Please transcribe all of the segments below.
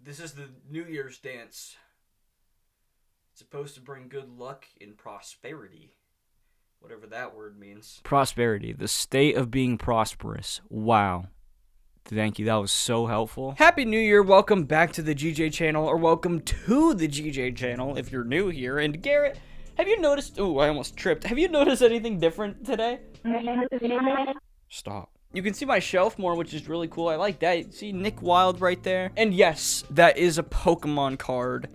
This is the New Year's dance. It's supposed to bring good luck and prosperity. Whatever that word means. Prosperity, the state of being prosperous. Wow. Thank you, that was so helpful. Happy New Year, welcome back to the Jeejay channel, or welcome to the Jeejay channel if you're new here. And Garrett, have you noticed, ooh, I almost tripped. Have you noticed anything different today? Stop. You can see my shelf more, which is really cool. I like that. See Nick Wilde right there? And yes, that is a Pokemon card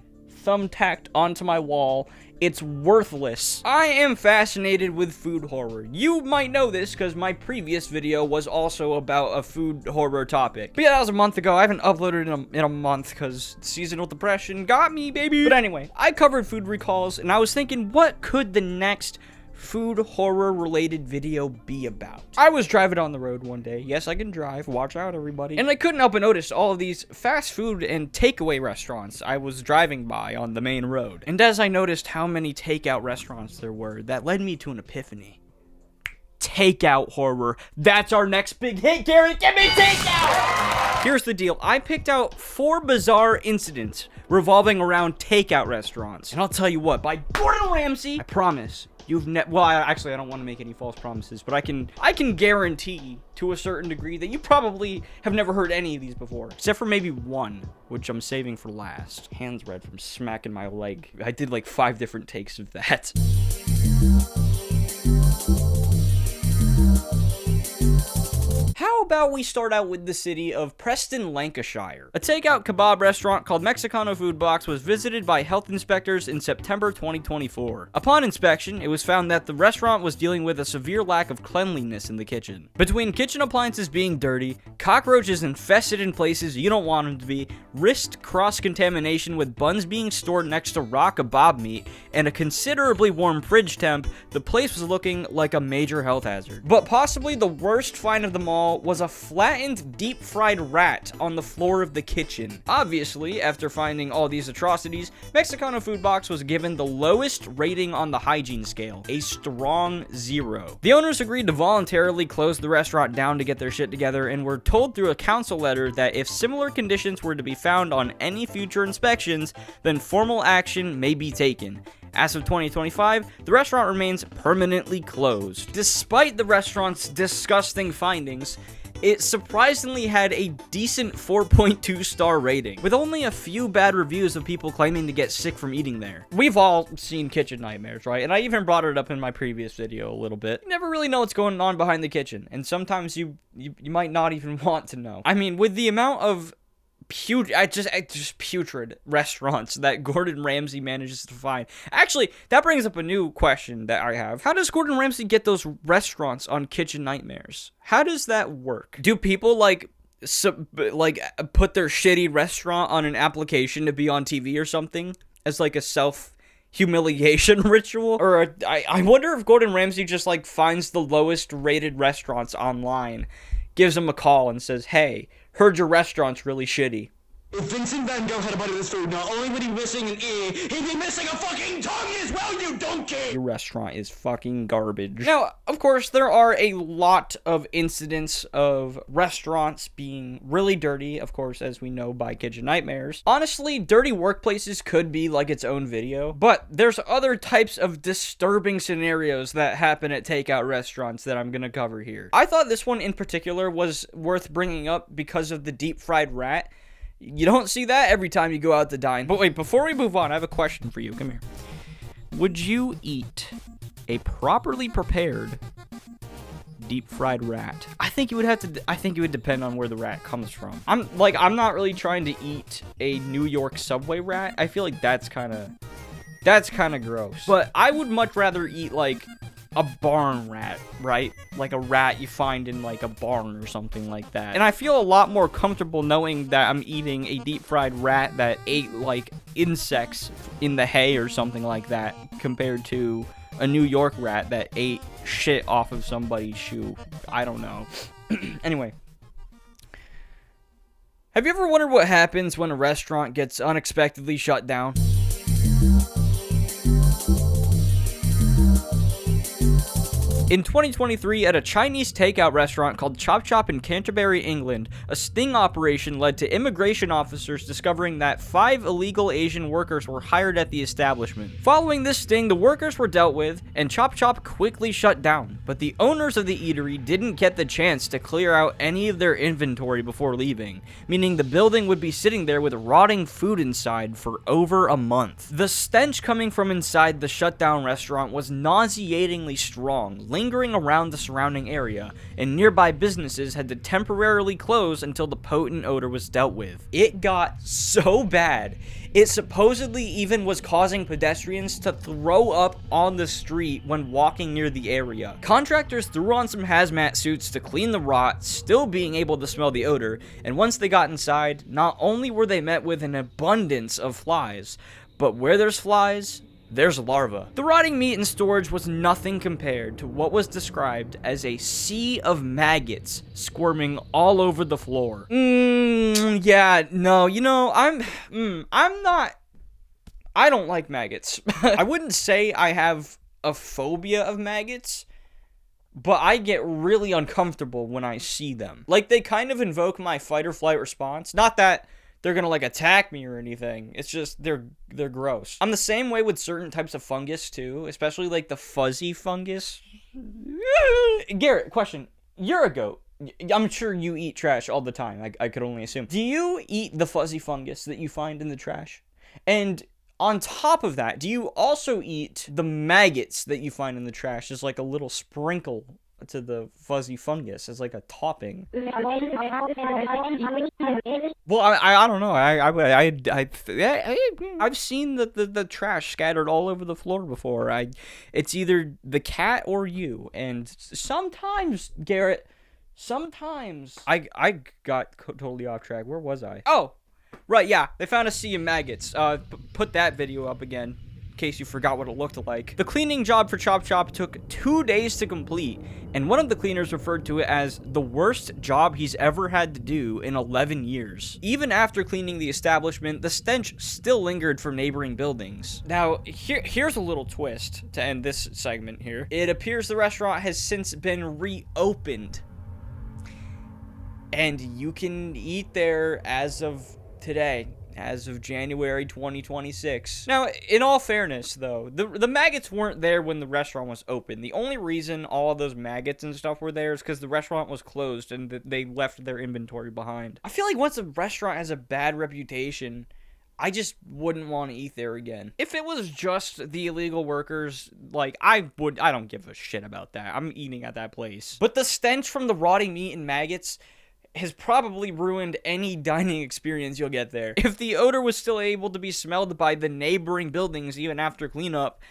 thumbtacked onto my wall. It's worthless. I am fascinated with food horror. You might know this because my previous video was also about a food horror topic. But yeah, that was a month ago. I haven't uploaded in a month because seasonal depression got me, baby. But anyway, I covered food recalls, and I was thinking, what could the next food horror related video be about? I was driving on the road one day. Yes, I can drive. Watch out, everybody. And I couldn't help but notice all of these fast food and takeaway restaurants I was driving by on the main road. And as I noticed how many takeout restaurants there were, that led me to an epiphany. Takeout horror. That's our next big hit, Garrett. Give me takeout! Here's the deal. I picked out 4 bizarre incidents revolving around takeout restaurants. And I'll tell you what, by Gordon Ramsay, I promise, well, actually, I don't want to make any false promises, but I can guarantee to a certain degree that you probably have never heard any of these before, except for maybe one, which I'm saving for last. Hands red from smacking my leg. I did like 5 different takes of that. How about we start out with the city of Preston, Lancashire? A takeout kebab restaurant called Mexicano Food Box was visited by health inspectors in September 2024. Upon inspection, it was found that the restaurant was dealing with a severe lack of cleanliness in the kitchen. Between kitchen appliances being dirty, cockroaches infested in places you don't want them to be, wrist cross-contamination with buns being stored next to raw kebab meat, and a considerably warm fridge temp, the place was looking like a major health hazard. But possibly the worst find of them all was a flattened deep-fried rat on the floor of the kitchen. Obviously, after finding all these atrocities, Mexicano Food Box was given the lowest rating on the hygiene scale, a strong 0. The owners agreed to voluntarily close the restaurant down to get their shit together and were told through a council letter that if similar conditions were to be found on any future inspections, then formal action may be taken. As of 2025, the restaurant remains permanently closed. Despite the restaurant's disgusting findings, it surprisingly had a decent 4.2 star rating, with only a few bad reviews of people claiming to get sick from eating there. We've all seen kitchen nightmares, right? And I even brought it up in my previous video a little bit. You never really know what's going on behind the kitchen, and sometimes you might not even want to know. I mean, with the amount of just putrid restaurants that Gordon Ramsay manages to find. Actually, that brings up a new question that I have. How does Gordon Ramsay get those restaurants on Kitchen Nightmares? How does that work? Do people put their shitty restaurant on an application to be on TV or something as like a self-humiliation ritual? Or I wonder if Gordon Ramsay just like finds the lowest rated restaurants online, gives them a call and says, hey, heard your restaurant's really shitty. If Vincent Van Gogh had a bite of this food, not only would he be missing an E, he'd be missing a fucking tongue as well, you donkey! Your restaurant is fucking garbage. Now, of course, there are a lot of incidents of restaurants being really dirty, of course, as we know by Kitchen Nightmares. Honestly, dirty workplaces could be like its own video, but there's other types of disturbing scenarios that happen at takeout restaurants that I'm gonna cover here. I thought this one in particular was worth bringing up because of the deep-fried rat. You don't see that every time you go out to dine. But wait, before we move on, I have a question for you. Come here. Would you eat a properly prepared deep-fried rat? I think it would depend on where the rat comes from. I'm not really trying to eat a New York subway rat. I feel like that's kind of gross. But I would much rather eat like a barn rat, right? Like a rat you find in like a barn or something like that. And I feel a lot more comfortable knowing that I'm eating a deep-fried rat that ate like insects in the hay or something like that compared to a New York rat that ate shit off of somebody's shoe. I don't know. Anyway. Have you ever wondered what happens when a restaurant gets unexpectedly shut down? In 2023, at a Chinese takeout restaurant called Chop Chop in Canterbury, England, a sting operation led to immigration officers discovering that 5 illegal Asian workers were hired at the establishment. Following this sting, the workers were dealt with, and Chop Chop quickly shut down, but the owners of the eatery didn't get the chance to clear out any of their inventory before leaving, meaning the building would be sitting there with rotting food inside for over a month. The stench coming from inside the shutdown restaurant was nauseatingly strong, lingering around the surrounding area, and nearby businesses had to temporarily close until the potent odor was dealt with. It got so bad, it supposedly even was causing pedestrians to throw up on the street when walking near the area. Contractors threw on some hazmat suits to clean the rot, still being able to smell the odor, and once they got inside, not only were they met with an abundance of flies, but where there's flies, there's larvae. The rotting meat in storage was nothing compared to what was described as a sea of maggots squirming all over the floor. Yeah, no, you know, I don't like maggots. I wouldn't say I have a phobia of maggots, but I get really uncomfortable when I see them. Like, they kind of invoke my fight or flight response. Not that they're gonna, like, attack me or anything. It's just, they're gross. I'm the same way with certain types of fungus, too. Especially, like, the fuzzy fungus. Garrett, question. You're a goat. I'm sure you eat trash all the time. I could only assume. Do you eat the fuzzy fungus that you find in the trash? And on top of that, do you also eat the maggots that you find in the trash as, like, a little sprinkle to the fuzzy fungus as like a topping? Well, I don't know. I've seen the trash scattered all over the floor before. It's either the cat or you, and sometimes, Garrett, I got totally off track. Where was I? Oh, right, yeah. They found a sea of maggots. Put that video up again, in case you forgot what it looked like. The cleaning job for Chop Chop took 2 days to complete, and one of the cleaners referred to it as the worst job he's ever had to do in 11 years. Even after cleaning the establishment, the stench still lingered from neighboring buildings. Now, here's a little twist to end this segment here. It appears the restaurant has since been reopened, and you can eat there as of today. As of January 2026. Now, in all fairness, though, the maggots weren't there when the restaurant was open. The only reason all of those maggots and stuff were there is because the restaurant was closed and they left their inventory behind. I feel like once a restaurant has a bad reputation, I just wouldn't want to eat there again. If it was just the illegal workers, like, I don't give a shit about that. I'm eating at that place. But the stench from the rotting meat and maggots has probably ruined any dining experience you'll get there. If the odor was still able to be smelled by the neighboring buildings even after cleanup,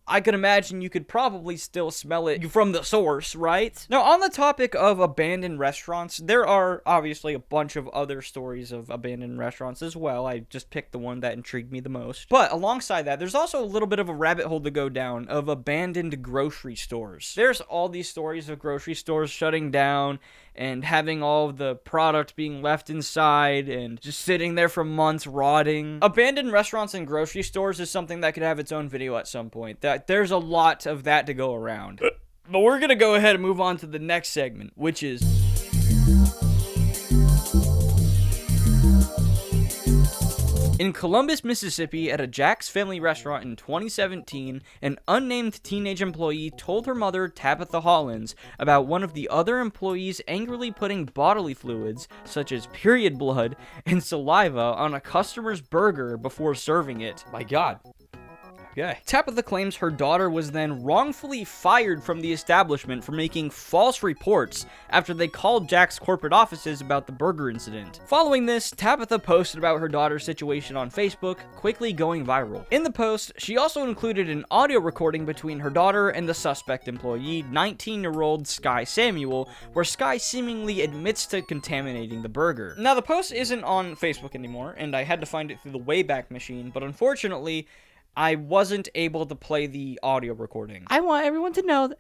I could imagine you could probably still smell it from the source, right? Now, on the topic of abandoned restaurants, there are obviously a bunch of other stories of abandoned restaurants as well. I just picked the one that intrigued me the most. But alongside that, there's also a little bit of a rabbit hole to go down of abandoned grocery stores. There's all these stories of grocery stores shutting down and having all of the product being left inside and just sitting there for months rotting. Abandoned restaurants and grocery stores is something that could have its own video at some point. There's a lot of that to go around. But we're gonna go ahead and move on to the next segment, which is in Columbus, Mississippi, at a Jack's Family Restaurant in 2017, an unnamed teenage employee told her mother, Tabitha Hollins, about one of the other employees angrily putting bodily fluids, such as period blood and saliva, on a customer's burger before serving it. My God. Okay. Tabitha claims her daughter was then wrongfully fired from the establishment for making false reports after they called Jack's corporate offices about the burger incident. Following this, Tabitha posted about her daughter's situation on Facebook, quickly going viral. In the post, she also included an audio recording between her daughter and the suspect employee, 19-year-old Sky Samuel, where Sky seemingly admits to contaminating the burger. Now, the post isn't on Facebook anymore, and I had to find it through the Wayback Machine, but unfortunately, I wasn't able to play the audio recording. I want everyone to know that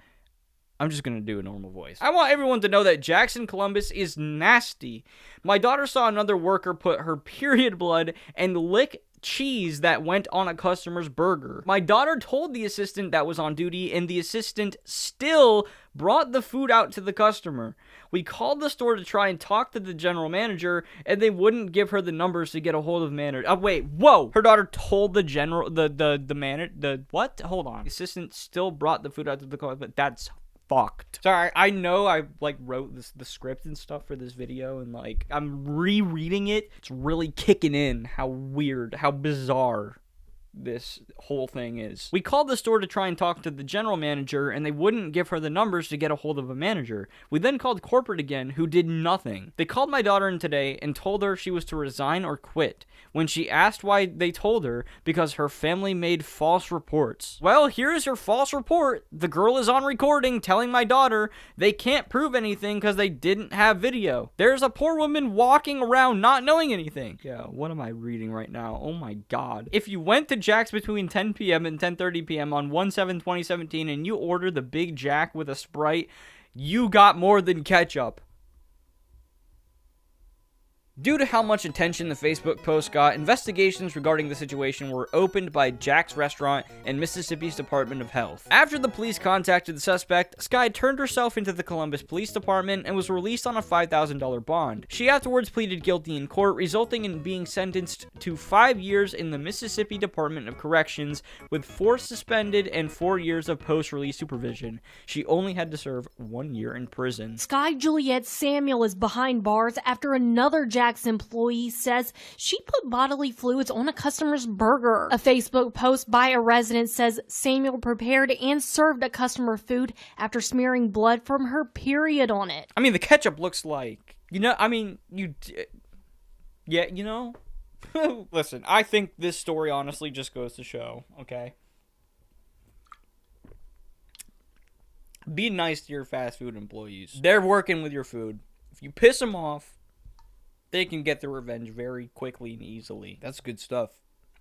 I'm just gonna do a normal voice. I want everyone to know that Jackson Columbus is nasty. My daughter saw another worker put her period blood and lick cheese that went on a customer's burger. My daughter told the assistant that was on duty, and the assistant still brought the food out to the customer. We called the store to try and talk to the general manager, and they wouldn't give her the numbers to get a hold of manager. Wait, whoa! Her daughter told the general, the manager, what? Hold on. The assistant still brought the food out to the customer, but that's fucked. Sorry, I know I wrote the script and stuff for this video, and I'm rereading it. It's really kicking in how weird, how bizarre this whole thing is. We called the store to try and talk to the general manager, and they wouldn't give her the numbers to get a hold of a manager. We then called corporate again, who did nothing. They called my daughter in today and told her she was to resign or quit. When she asked why they told her, because her family made false reports. Well, here's her false report. The girl is on recording telling my daughter they can't prove anything because they didn't have video. There's a poor woman walking around not knowing anything. Yeah, what am I reading right now? Oh my god. If you went to Jack's between 10 p.m. and 10:30 p.m. on 1/7/2017 and you ordered the Big Jack with a Sprite, you got more than ketchup. Due to how much attention the Facebook post got, investigations regarding the situation were opened by Jack's Restaurant and Mississippi's Department of Health. After the police contacted the suspect, Skye turned herself into the Columbus Police Department and was released on a $5,000 bond. She afterwards pleaded guilty in court, resulting in being sentenced to 5 years in the Mississippi Department of Corrections with 4 suspended and 4 years of post-release supervision. She only had to serve 1 year in prison. Skye Juliet Samuel is behind bars after another Jack's employee says she put bodily fluids on a customer's burger. A Facebook post by a resident says Samuel prepared and served a customer food after smearing blood from her period on it. I mean, the ketchup looks like, listen, I think this story honestly just goes to show, okay? Be nice to your fast food employees. They're working with your food. If you piss them off, they can get their revenge very quickly and easily. That's good stuff.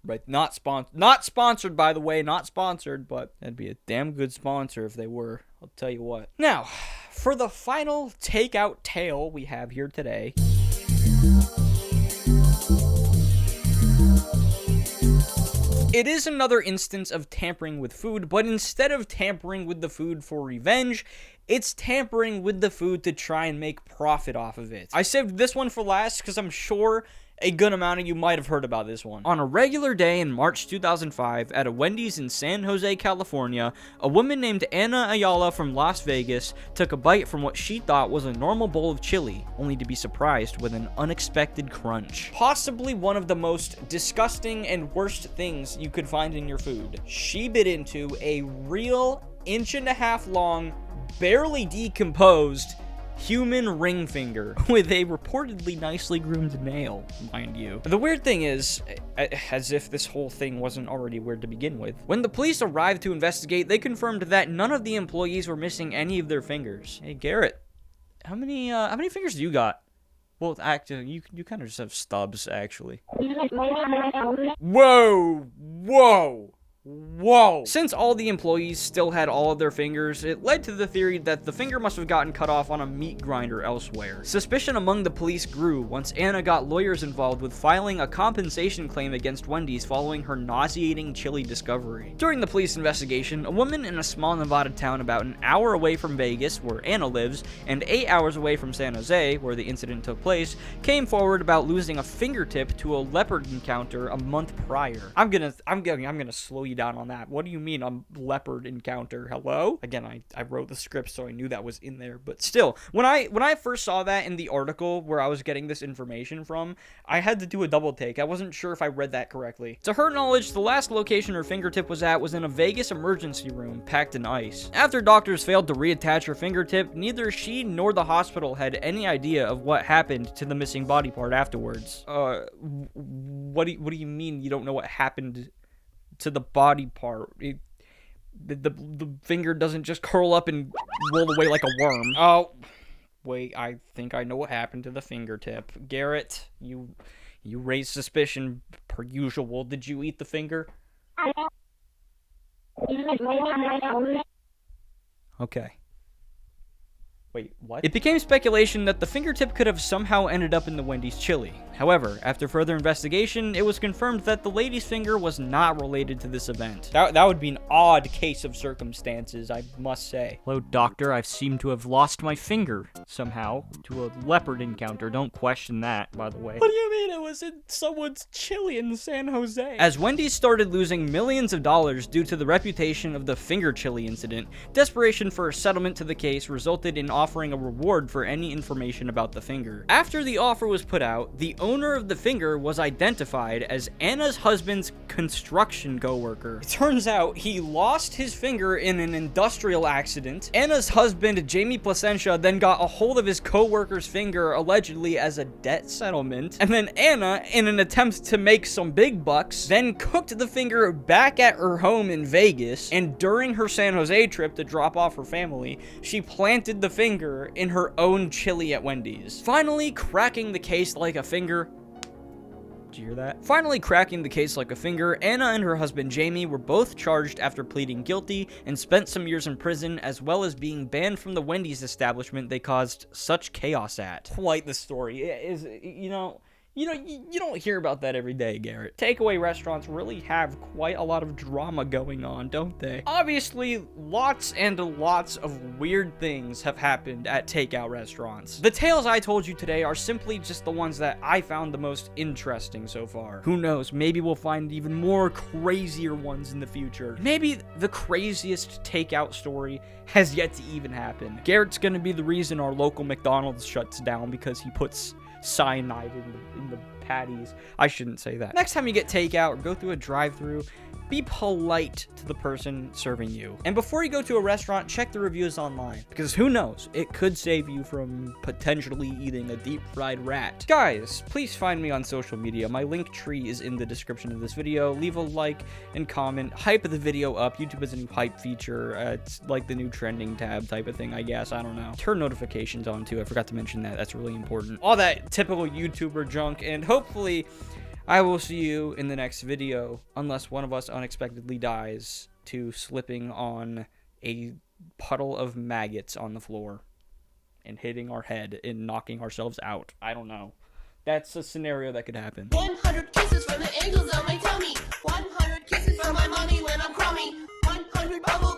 Right? Not sponsored, by the way. Not sponsored, but that'd be a damn good sponsor if they were. I'll tell you what. Now, for the final takeout tale we have here today. It is another instance of tampering with food, but instead of tampering with the food for revenge, it's tampering with the food to try and make profit off of it. I saved this one for last because I'm sure a good amount of you might have heard about this one. On a regular day in March 2005, at a Wendy's in San Jose, California, a woman named Anna Ayala from Las Vegas took a bite from what she thought was a normal bowl of chili, only to be surprised with an unexpected crunch. Possibly one of the most disgusting and worst things you could find in your food. She bit into a real 1.5 inch long, barely decomposed human ring finger with a reportedly nicely groomed nail, mind you. The weird thing is, as if this whole thing wasn't already weird to begin with, when the police arrived to investigate, they confirmed that none of the employees were missing any of their fingers. Hey, Garrett, how many fingers do you got? Well, actually, you kind of just have stubs, actually. Whoa! Since all the employees still had all of their fingers, it led to the theory that the finger must have gotten cut off on a meat grinder elsewhere. Suspicion among the police grew once Anna got lawyers involved with filing a compensation claim against Wendy's following her nauseating chili discovery. During the police investigation, a woman in a small Nevada town about an hour away from Vegas, where Anna lives, and 8 hours away from San Jose, where the incident took place, came forward about losing a fingertip to a leopard encounter a month prior. I'm gonna slow you down on that. What do you mean a leopard encounter? Hello? Again, I wrote the script, so I knew that was in there, but still, when I first saw that in the article where I was getting this information from, I had to do a double take. I wasn't sure if I read that correctly. To her knowledge, the last location her fingertip was at was in a Vegas emergency room packed in ice. After doctors failed to reattach her fingertip, neither she nor the hospital had any idea of what happened to the missing body part afterwards. What do you mean you don't know what happened to the body part? The finger doesn't just curl up and roll away like a worm. Oh, wait, I think I know what happened to the fingertip. Garrett, you raised suspicion per usual. Did you eat the finger? Okay. Wait, what? It became speculation that the fingertip could have somehow ended up in the Wendy's chili. However, after further investigation, it was confirmed that the lady's finger was not related to this event. That would be an odd case of circumstances, I must say. Hello, doctor. I seem to have lost my finger somehow to a leopard encounter. Don't question that, by the way. What do you mean it was in someone's chili in San Jose? As Wendy's started losing millions of dollars due to the reputation of the finger chili incident, desperation for a settlement to the case resulted in offering a reward for any information about the finger. After the offer was put out, the owner of the finger was identified as Anna's husband's construction coworker. It turns out he lost his finger in an industrial accident. Anna's husband, Jamie Placentia, then got a hold of his coworker's finger allegedly as a debt settlement. And then Anna, in an attempt to make some big bucks, then cooked the finger back at her home in Vegas. And during her San Jose trip to drop off her family, she planted the finger in her own chili at Wendy's. Finally cracking the case like a finger. Did you hear that? Finally cracking the case like a finger, Anna and her husband Jamie were both charged after pleading guilty and spent some years in prison, as well as being banned from the Wendy's establishment they caused such chaos at. Quite the story. You don't hear about that every day, Garrett. Takeaway restaurants really have quite a lot of drama going on, don't they? Obviously, lots and lots of weird things have happened at takeout restaurants. The tales I told you today are simply just the ones that I found the most interesting so far. Who knows, maybe we'll find even more crazier ones in the future. Maybe the craziest takeout story has yet to even happen. Garrett's gonna be the reason our local McDonald's shuts down because he puts cyanide in the patties. I shouldn't say that. Next time you get takeout or go through a drive-thru, be polite to the person serving you. And before you go to a restaurant, check the reviews online, because who knows, it could save you from potentially eating a deep-fried rat. Guys, please find me on social media. My link tree is in the description of this video. Leave a like and comment. Hype the video up. YouTube has a new hype feature. It's like the new trending tab type of thing, I guess. I don't know. Turn notifications on too. I forgot to mention that. That's really important. All that typical YouTuber junk, and hopefully I will see you in the next video, unless one of us unexpectedly dies to slipping on a puddle of maggots on the floor and hitting our head and knocking ourselves out. I don't know. That's a scenario that could happen. 100 kisses from the angels on my tummy. 100 kisses from my mommy when I'm crummy. 100 bubble